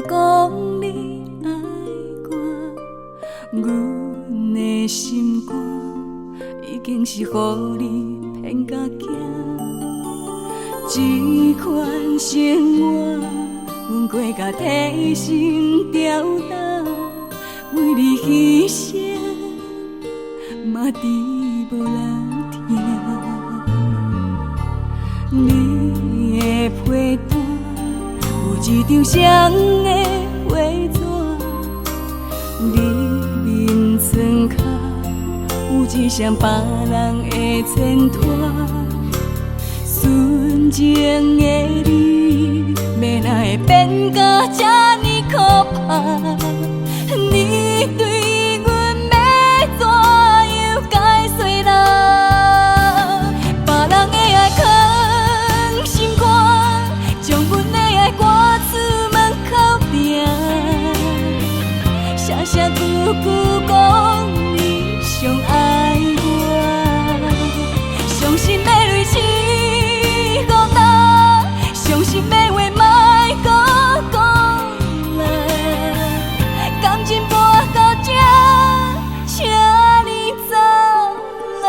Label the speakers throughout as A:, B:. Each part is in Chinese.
A: 讲你爱我，阮的心肝已经是予你骗甲惊。这款生活，阮过甲提心吊胆，为你牺牲，嘛知无人听。你的批单有一张双的批纸，你面床下有一双别人的牵拖。纯情的你，要哪会变甲这呢可怕？你对阮要怎样解释啦？别人的爱藏心肝，将阮的爱赶出门口埕。声声句句讲你上爱我，伤心的泪水。伤心的话莫搁讲啦，感情搬到这，请你走啦。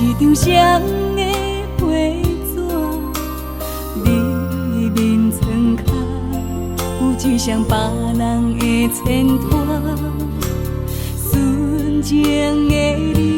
A: 一张双的批纸，你面床下有一双别人的牵拖，纯情的你。